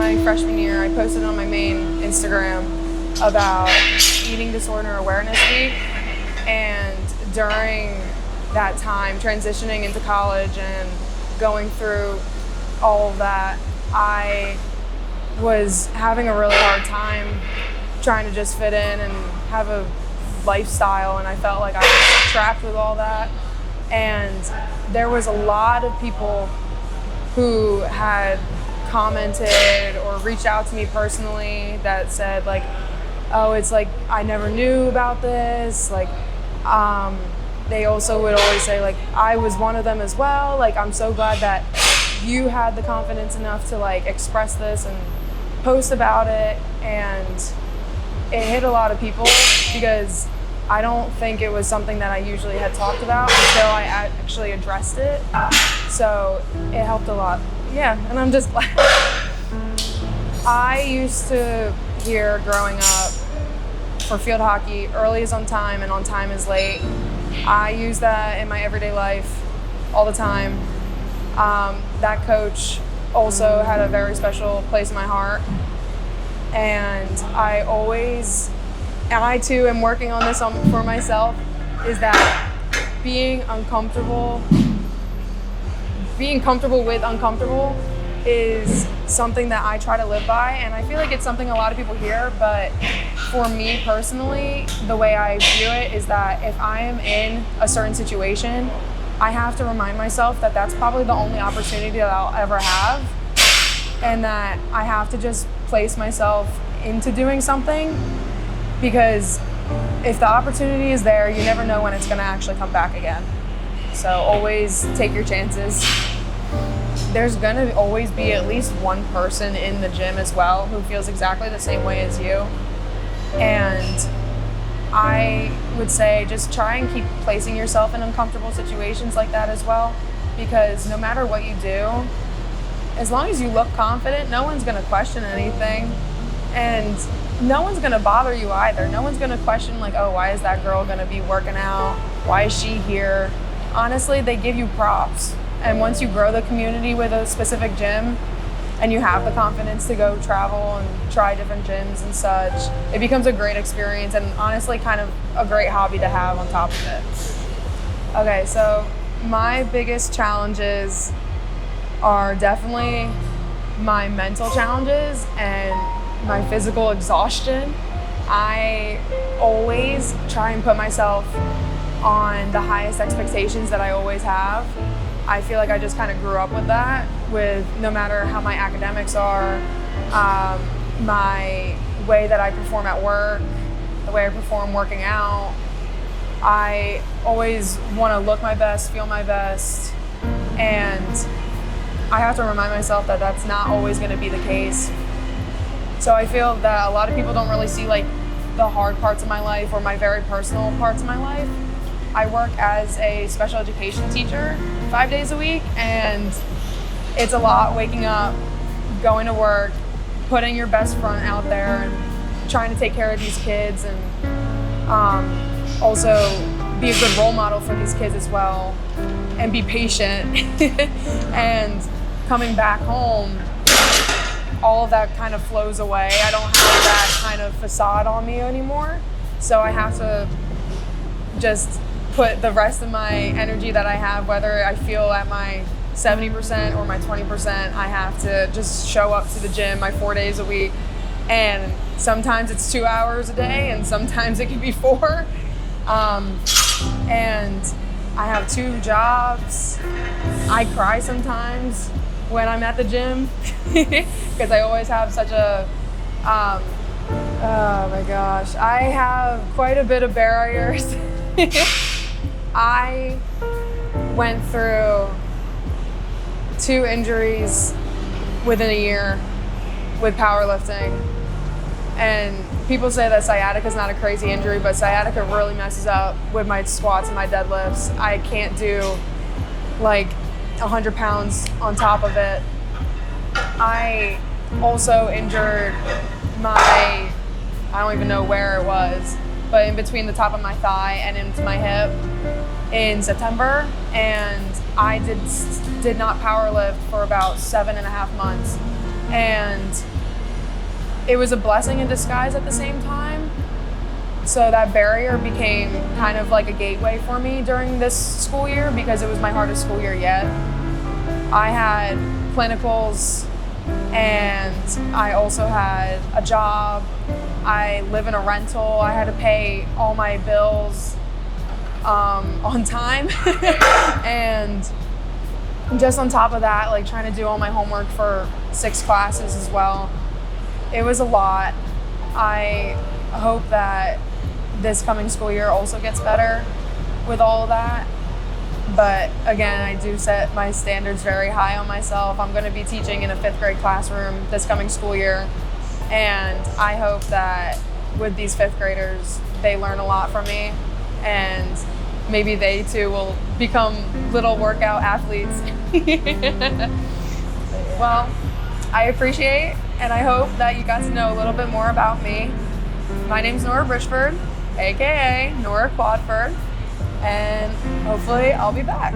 my freshman year, I posted on my main Instagram about Eating Disorder Awareness Week. And during that time, transitioning into college and going through all of that, I was having a really hard time trying to just fit in and have a lifestyle, and I felt like I was trapped with all that. And there was a lot of people who had commented or reached out to me personally that said like, oh, it's like I never knew about this. Like, they also would always say like, I was one of them as well. Like, I'm so glad that you had the confidence enough to like express this and post about it. And it hit a lot of people because I don't think it was something that I usually had talked about until I actually addressed it. So it helped a lot. Yeah, and I'm just glad. I used to hear growing up for field hockey, early is on time and on time is late. I use that in my everyday life all the time. That coach also had a very special place in my heart. And I too am working on this for myself, is that being comfortable with uncomfortable is something that I try to live by. And I feel like it's something a lot of people hear, but for me personally, the way I view it is that if I am in a certain situation, I have to remind myself that that's probably the only opportunity that I'll ever have, and that I have to just place myself into doing something, because if the opportunity is there, you never know when it's going to actually come back again. So always take your chances. There's going to always be at least one person in the gym as well who feels exactly the same way as you. And I would say just try and keep placing yourself in uncomfortable situations like that as well, because no matter what you do, as long as you look confident, no one's going to question anything, and no one's going to bother you either. No one's going to question like, oh, why is that girl going to be working out? Why is she here? Honestly, they give you props. And once you grow the community with a specific gym and you have the confidence to go travel and try different gyms and such, it becomes a great experience and honestly kind of a great hobby to have on top of it. Okay, so my biggest challenges are definitely my mental challenges and my physical exhaustion. I always try and put myself on the highest expectations that I always have. I feel like I just kind of grew up with that, with no matter how my academics are, my way that I perform at work, the way I perform working out. I always want to look my best, feel my best, and I have to remind myself that that's not always going to be the case. So I feel that a lot of people don't really see like the hard parts of my life or my very personal parts of my life. I work as a special education teacher 5 days a week, and it's a lot waking up, going to work, putting your best front out there and trying to take care of these kids, and also be a good role model for these kids as well, and be patient. And coming back home, all of that kind of flows away. I don't have that kind of facade on me anymore. So I have to just put the rest of my energy that I have, whether I feel at my 70% or my 20%, I have to just show up to the gym my 4 days a week. And sometimes it's 2 hours a day, and sometimes it can be 4. And I have 2 jobs. I cry sometimes when I'm at the gym because I always have such a, oh my gosh, I have quite a bit of barriers. I went through 2 injuries within a year with powerlifting. And people say that sciatica is not a crazy injury, but sciatica really messes up with my squats and my deadlifts. I can't do like 100 pounds on top of it. I also injured I don't even know where it was, but in between the top of my thigh and into my hip in September, and I did not powerlift for about 7.5 months. And it was a blessing in disguise at the same time. So that barrier became kind of like a gateway for me during this school year because it was my hardest school year yet. I had clinicals and I also had a job. I live in a rental. I had to pay all my bills on time. And just on top of that, like trying to do all my homework for 6 classes as well. It was a lot. I hope that this coming school year also gets better with all of that. But again, I do set my standards very high on myself. I'm going to be teaching in a 5th grade classroom this coming school year. And I hope that with these 5th graders, they learn a lot from me. And maybe they too will become little workout athletes. Well, I appreciate and I hope that you got to know a little bit more about me. My name's Nora Bridgeford, aka Nora Quadford, and hopefully I'll be back.